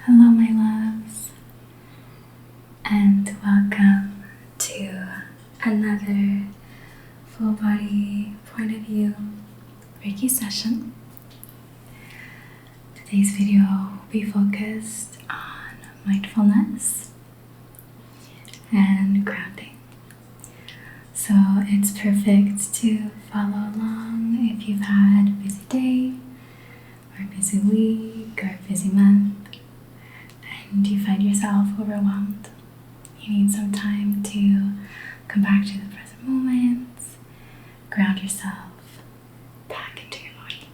Hello my loves, and welcome to another full body point of view Reiki session. Today's video will be focused on mindfulness and grounding. So it's perfect to follow along if you've had a busy day or a busy week or a busy month and you find yourself overwhelmed. You need some time to come back to the present moment, ground yourself back into your body.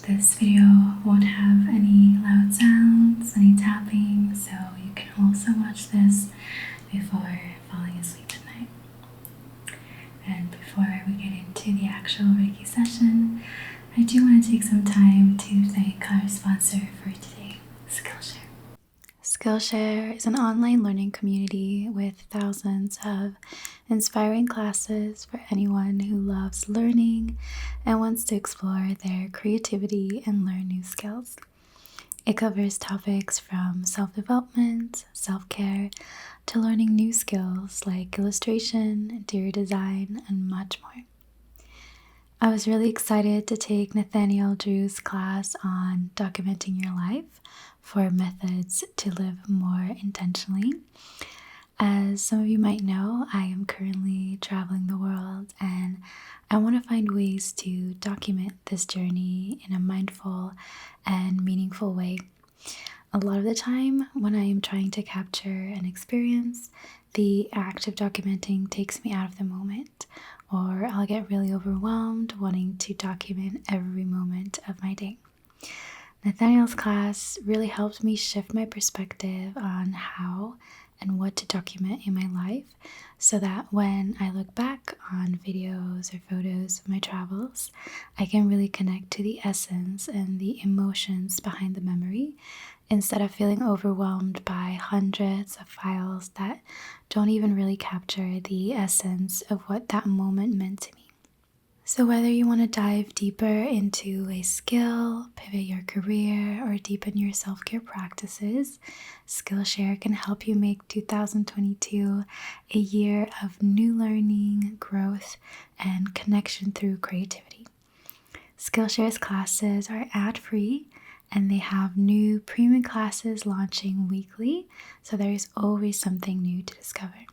This video won't have any loud sounds, any tapping, so you can also watch this before falling asleep at night. And before we get into the actual Reiki session, I do want to take some time to thank our sponsor for today, Skillshare. Skillshare is an online learning community with thousands of inspiring classes for anyone who loves learning and wants to explore their creativity and learn new skills. It covers topics from self-development, self-care, to learning new skills like illustration, interior design, and much more. I was really excited to take Nathaniel Drew's class on documenting your life for methods to live more intentionally. As some of you might know, I am currently traveling the world and I want to find ways to document this journey in a mindful and meaningful way. A lot of the time when I am trying to capture an experience, the act of documenting takes me out of the moment, or I'll get really overwhelmed wanting to document every moment of my day. Nathaniel's class really helped me shift my perspective on how and what to document in my life so that when I look back on videos or photos of my travels, I can really connect to the essence and the emotions behind the memory instead of feeling overwhelmed by hundreds of files that don't even really capture the essence of what that moment meant to me. So whether you want to dive deeper into a skill, pivot your career, or deepen your self-care practices, Skillshare can help you make 2022 a year of new learning, growth, and connection through creativity. Skillshare's classes are ad-free, and they have new premium classes launching weekly, so there is always something new to discover.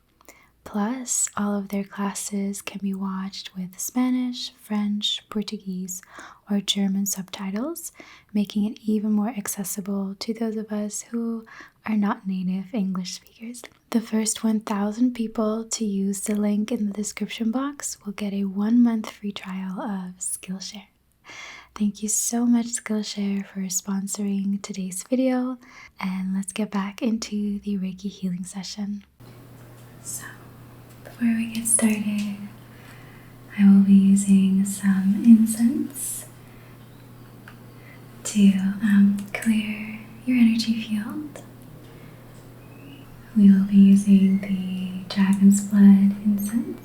Plus, all of their classes can be watched with Spanish, French, Portuguese, or German subtitles, making it even more accessible to those of us who are not native English speakers. The first 1,000 people to use the link in the description box will get a 1-month free trial of Skillshare. Thank you so much, Skillshare, for sponsoring today's video, and let's get back into the Reiki healing session. So, before we get started, I will be using some incense to clear your energy field. We will be using the dragon's blood incense.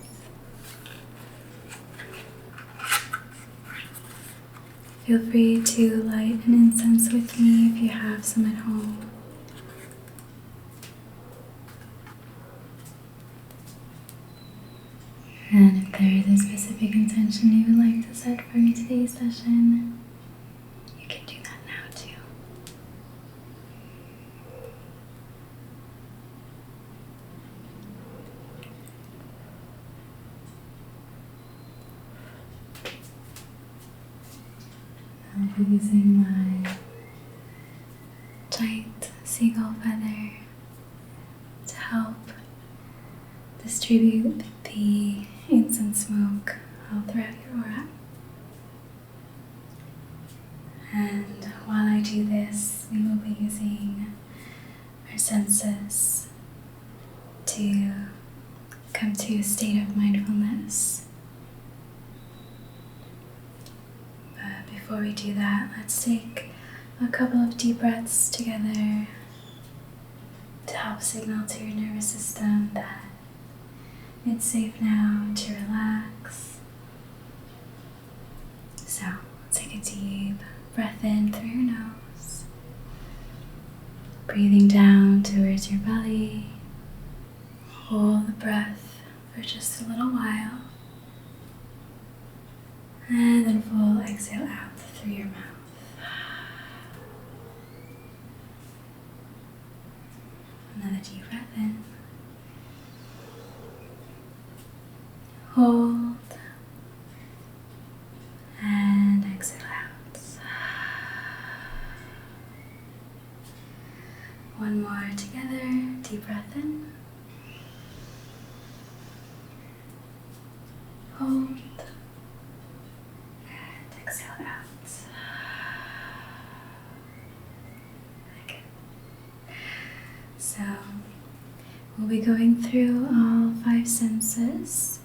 Feel free to light an incense with me if you have some at home. And if there is a specific intention you would like to set for today's session, you can do that now too. I'll be using my giant seagull feather to help distribute the incense smoke all throughout your aura. And while I do this, we will be using our senses to come to a state of mindfulness. But before we do that, let's take a couple of deep breaths together to help signal to your nervous system that it's safe now to relax. So take a deep breath in through your nose Breathing down towards your belly. Hold the breath for just a little while. And then full exhale out through your mouth. Another deep breath in. Hold. And exhale out. One more together. Deep breath in. Hold. And exhale out. Okay. So, we'll be going through all 5 senses,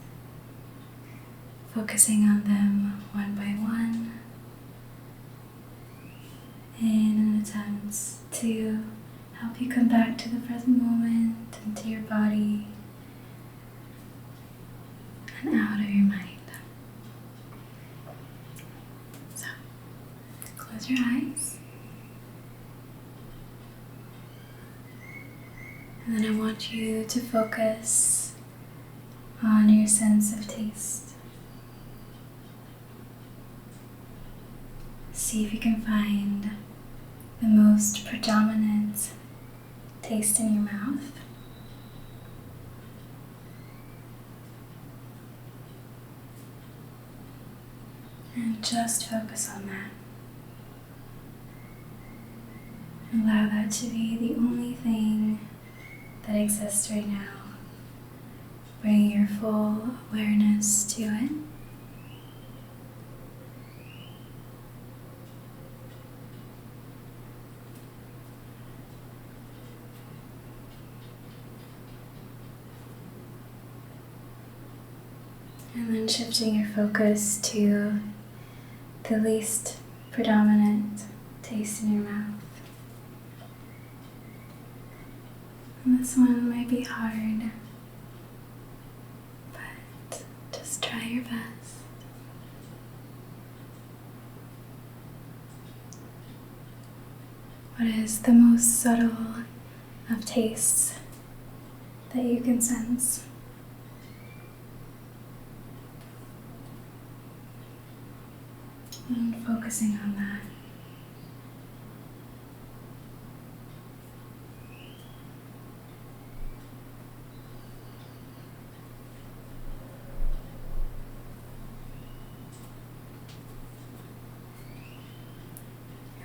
focusing on them one by one in an attempt to help you come back to the present moment and to your body and out of your mind. So, close your eyes. And then I want you to focus on your sense of taste. See if you can find the most predominant taste in your mouth. And just focus on that. Allow that to be the only thing that exists right now. Bring your full awareness to it. And then shifting your focus to the least predominant taste in your mouth. And this one might be hard, but just try your best. What is the most subtle of tastes that you can sense? And focusing on that.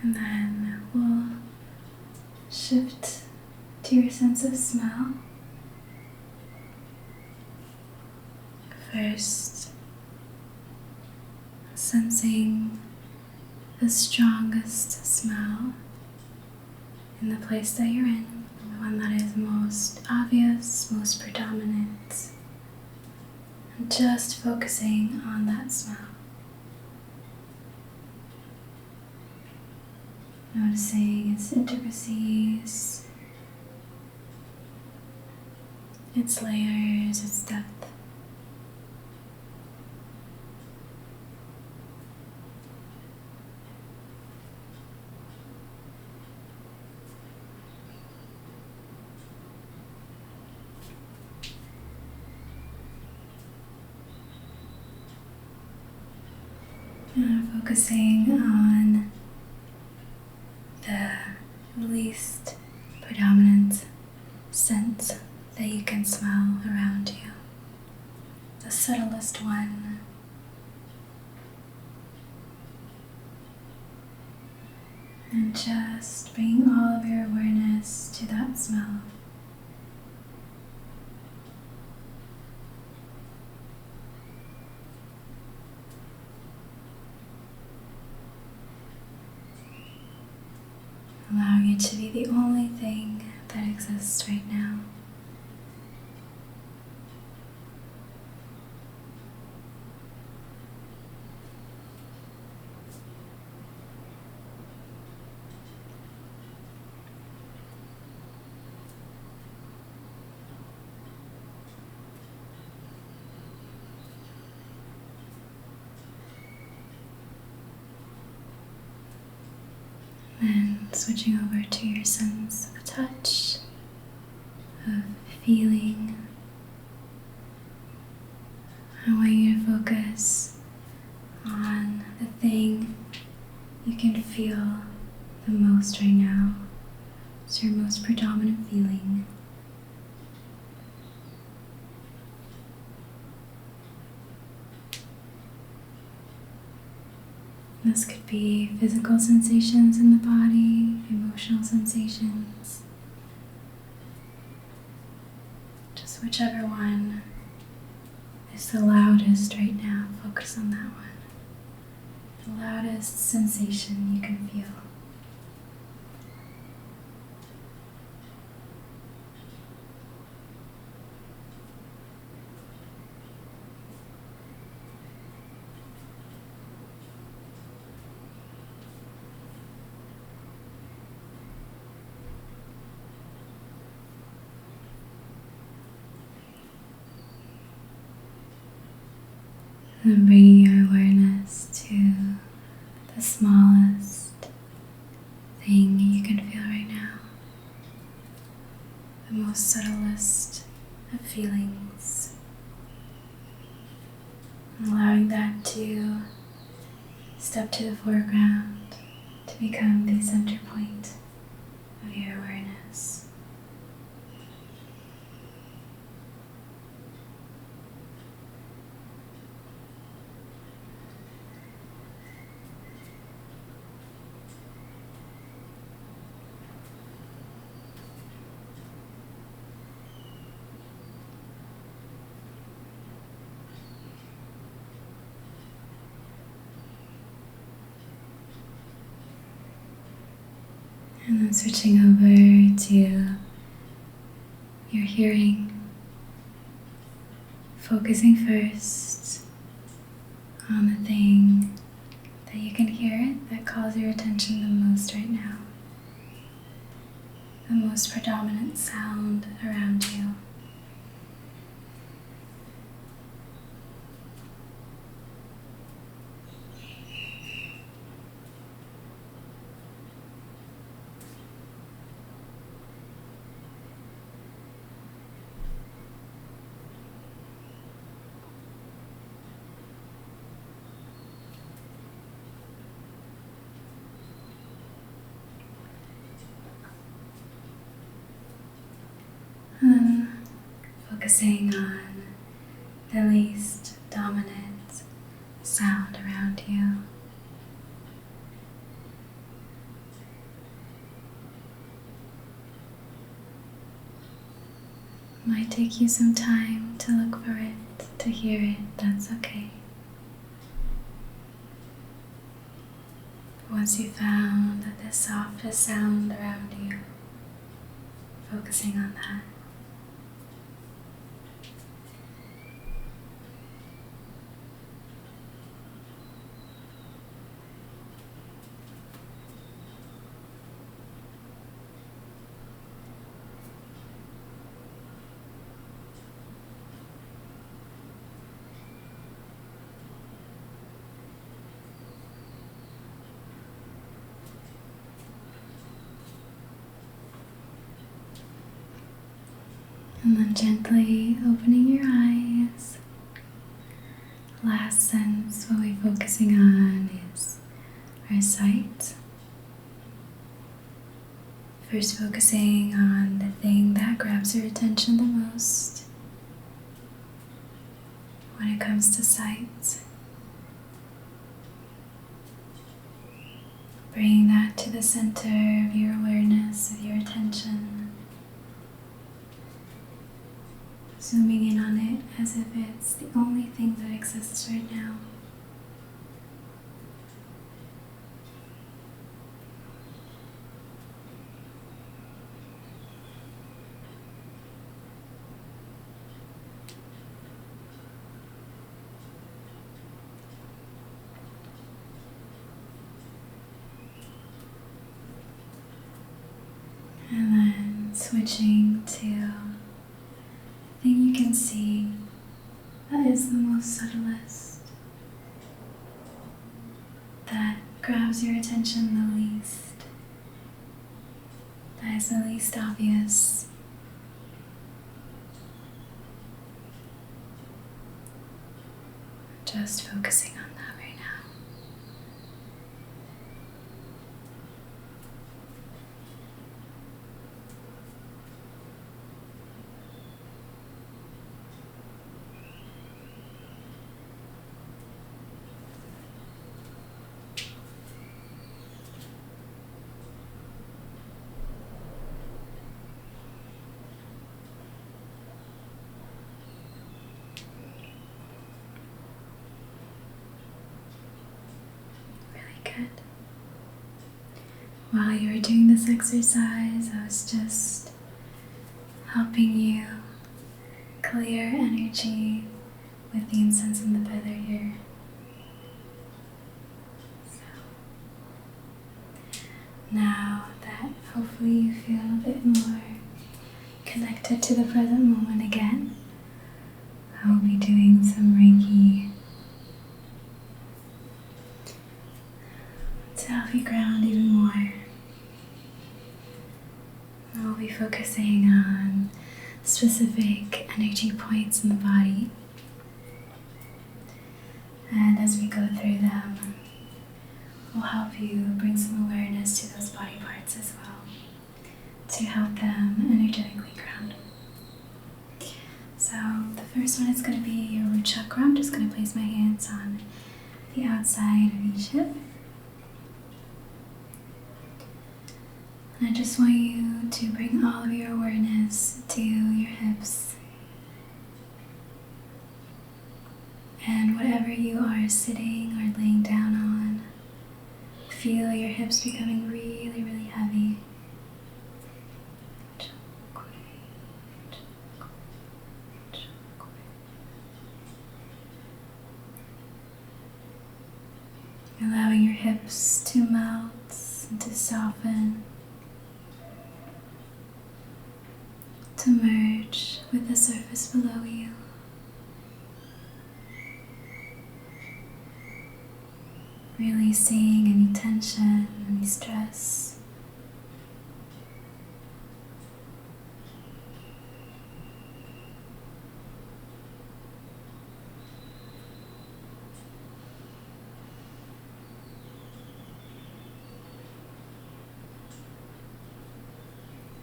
And then we'll shift to your sense of smell. First, sensing the strongest smell in the place that you're in, the one that is most obvious, most predominant, and just focusing on that smell. Noticing its intricacies, its layers, its depth. Focusing on the least predominant scent that you can smell around you, the subtlest one. And just bringing all of your awareness to that smell. Allowing it to be the only thing that exists right now. And switching over to your sense of touch of feeling. I want you to focus on the thing you can feel the most right now. It's your most predominant feeling. This could be physical sensations in the body, emotional sensations, just whichever one is the loudest right now. Focus on that one. The loudest sensation you can feel. And bringing your awareness to the smallest thing you can feel right now, the most subtlest of feelings, allowing that to step to the foreground, to become the center point of your awareness. And then switching over to your hearing, focusing first on the thing that you can hear that calls your attention the most right now, the most predominant sound around you. And then focusing on the least dominant sound around you. It might take you some time to look for it, to hear it, that's okay. But once you found the softest sound around you, focusing on that. And then gently opening your eyes. Last sense what we're focusing on is our sight. First focusing on the thing that grabs your attention the most when it comes to sight. Bringing that to the center of your awareness, of your attention. Zooming in on it as if it's the only thing that exists right now. And then switching to the thing you can see that is the most subtlest, that grabs your attention the least, that as the least obvious. Just focusing on that right now. Good. While you were doing this exercise, I was just helping you clear energy with the incense and the feather here. So, now that hopefully you feel a bit more connected to the present moment again, I will be doing some Reiki to help you ground even more. I'll be focusing on specific energy points in the body, and as we go through them, we'll help you bring some awareness to those body parts as well to help them energetically ground. So the first one is going to be your root chakra. I'm just going to place my hands on the outside of each hip. I just want you to bring all of your awareness to your hips. And whatever you are sitting or laying down on, feel your hips becoming really, really heavy. Allowing your hips to melt and to soften, to merge with the surface below you. Releasing any tension, any stress.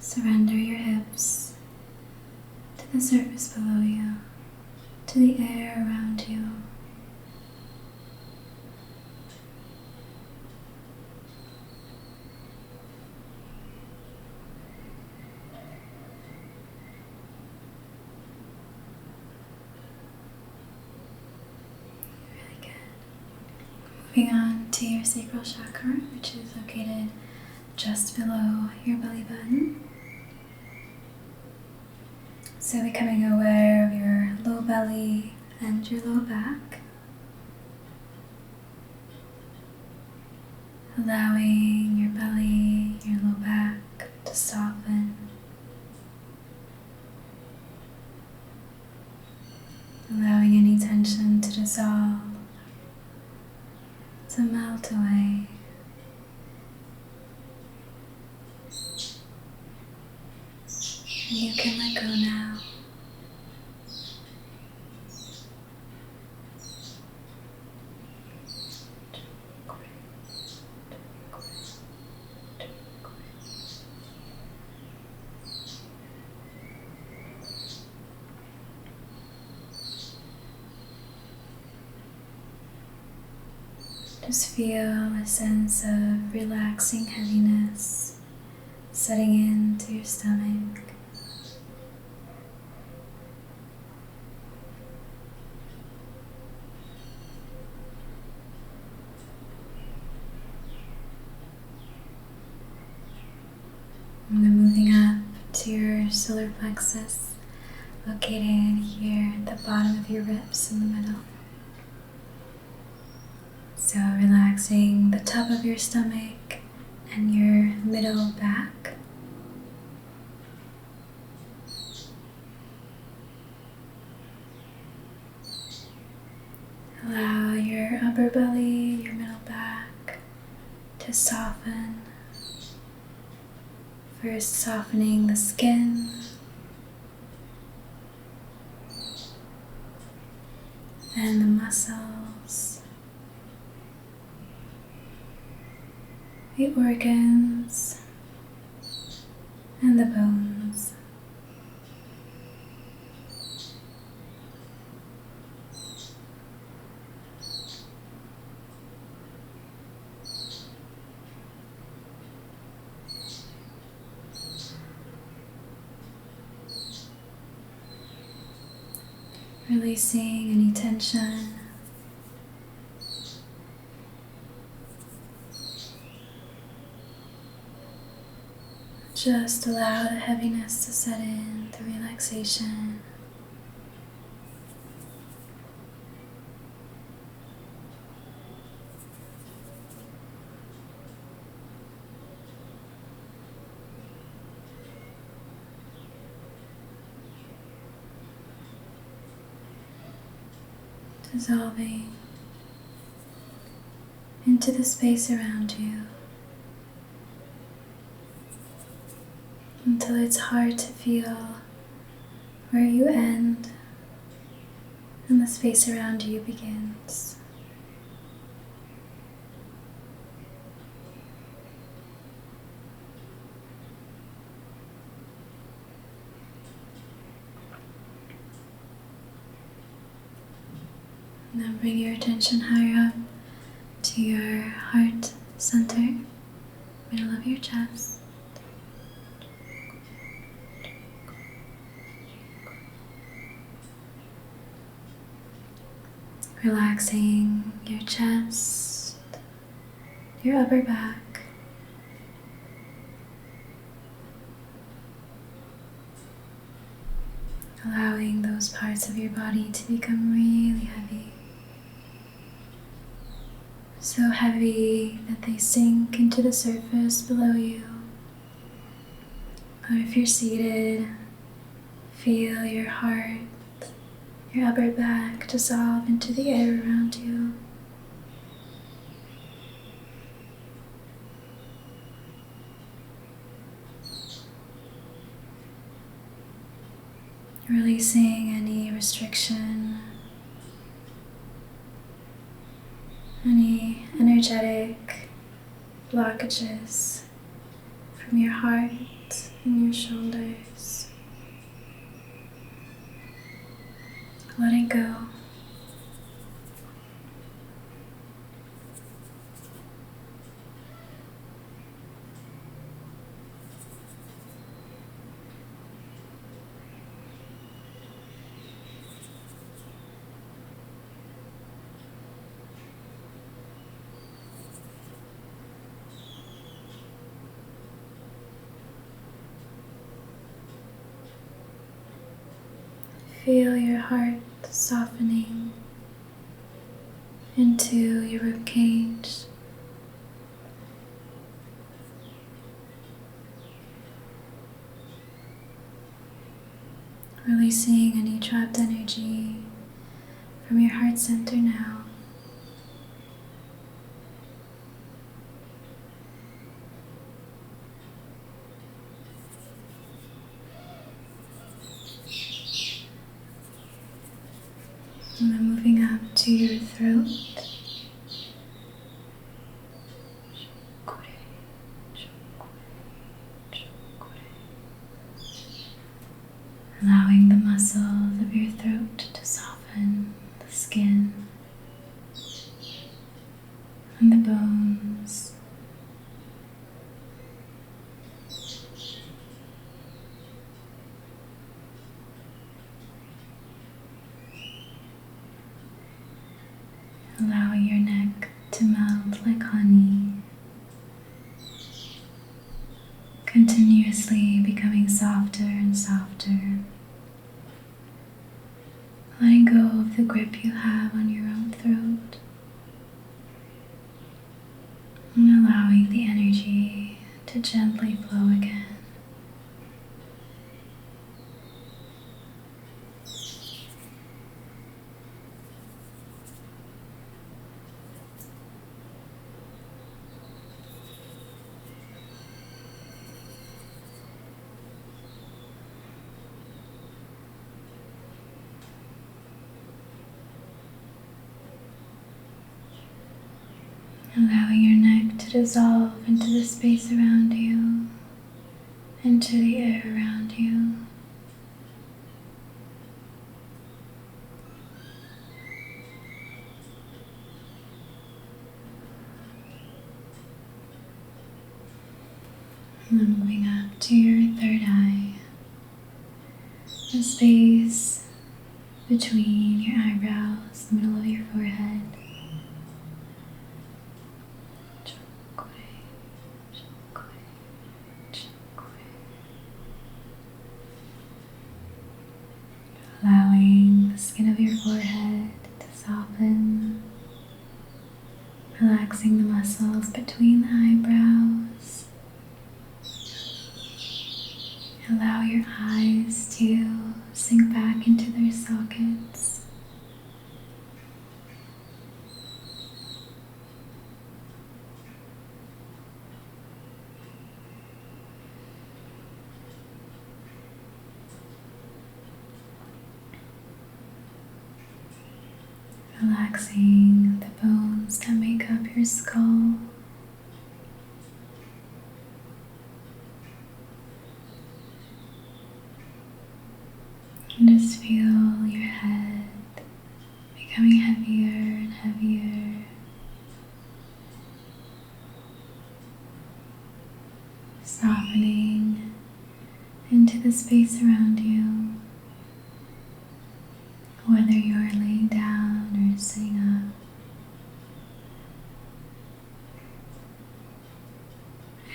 Surrender your hips to the surface below you, to the air around you. Really good. Moving on to your sacral chakra, which is located just below your belly button. So becoming aware of your low belly and your low back. Allowing your belly, your low back to soften. Allowing any tension to dissolve, to melt away. And you can let go now. Just feel a sense of relaxing heaviness setting into your stomach. And then moving up to your solar plexus, located here at the bottom of your ribs in the middle. So relaxing the top of your stomach and your middle back. Allow your upper belly, your middle back to soften. First, softening the skin, and the muscles, the organs, and the bones. Releasing any tension. Just allow the heaviness to set in, the relaxation. Dissolving into the space around you until it's hard to feel where you end and the space around you begins. Now bring your attention higher up to your heart center, middle of your chest. Relaxing your chest, your upper back, allowing those parts of your body to become really heavy. So heavy that they sink into the surface below you. Or if you're seated, feel your heart, your upper back dissolve into the air around you. Releasing any restriction, any energetic blockages from your heart and your shoulders. Letting go. Feel your heart softening into your ribcage. Releasing any trapped energy from your heart center now. And then moving up to your throat. Allowing the muscles of your throat to soften, the skin and the bones. Allowing your neck to melt like honey, continuously becoming softer and softer, letting go of the grip you have on your own throat, and allowing the energy to gently flow again. Allowing your neck to dissolve into the space around you, into the air around you. And then moving up to your third eye, the space between your eyebrows, the middle of your forehead. Allowing the skin of your forehead to soften, relaxing the muscles between the eyebrows. Allow your eyes to sink back into their sockets. Relaxing the bones that make up your skull. And just feel your head becoming heavier and heavier. Softening into the space around you. Whether you're laying down or sitting up.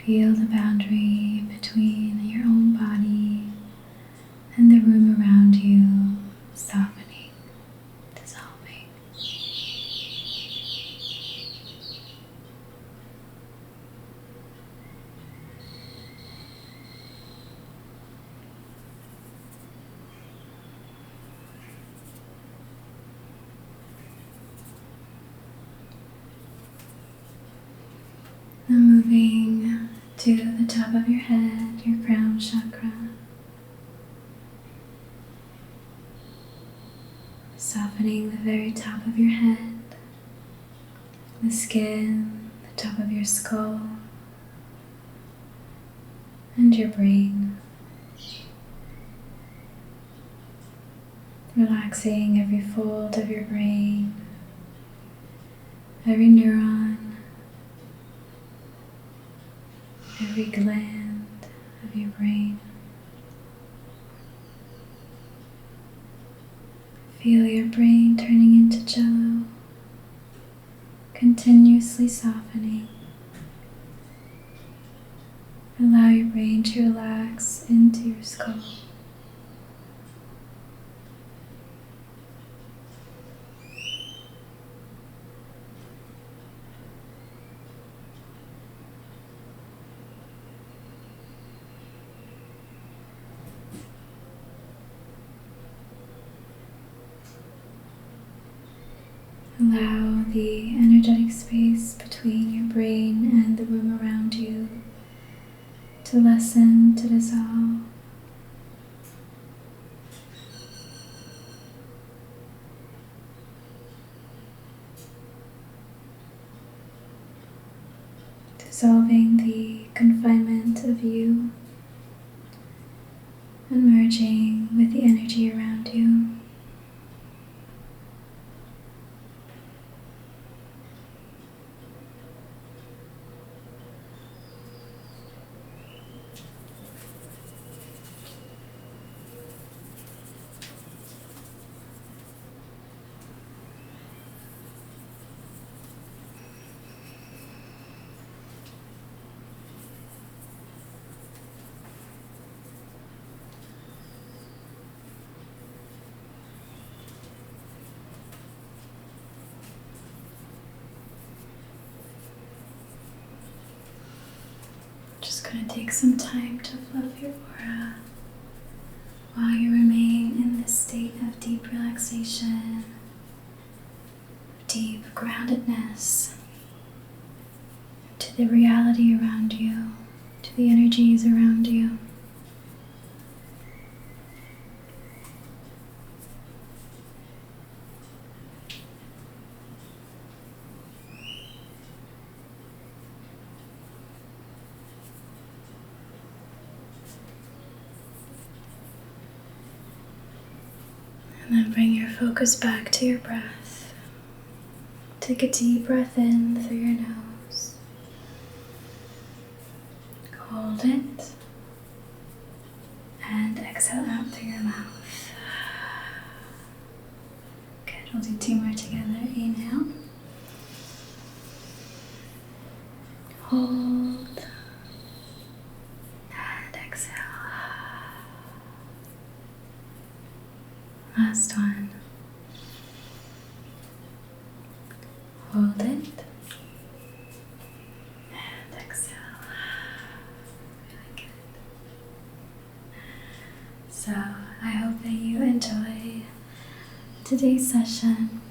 Feel the boundary between your own body and the room around you softening, dissolving. Now moving to the top of your head, your crown chakra. Softening the very top of your head, the skin, the top of your skull, and your brain. Relaxing every fold of your brain, every neuron, every gland of your brain. Feel your brain turning into jello, continuously softening. Allow your brain to relax into your skull. Allow the energetic space between your brain and the room around you to lessen, to dissolve. Dissolving the confinement of you and merging with the energy around you. Just going to take some time to fluff your aura while you remain in this state of deep relaxation, deep groundedness to the reality around you, to the energies around you. then bring your focus back to your breath. Take a deep breath in through your nose. Hold it. And exhale out through your mouth. Good, we'll do 2 more together. Inhale. Hold. And exhale. Last one. Hold it. And exhale. Really good. So, I hope that you enjoy today's session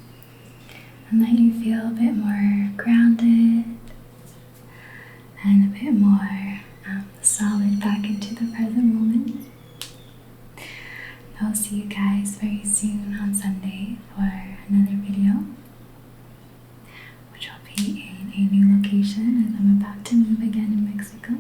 and that you feel a bit more grounded and a bit more solid back into the present moment. I'll see you guys very soon on Sunday for another video, which will be in a new location as I'm about to move again in Mexico.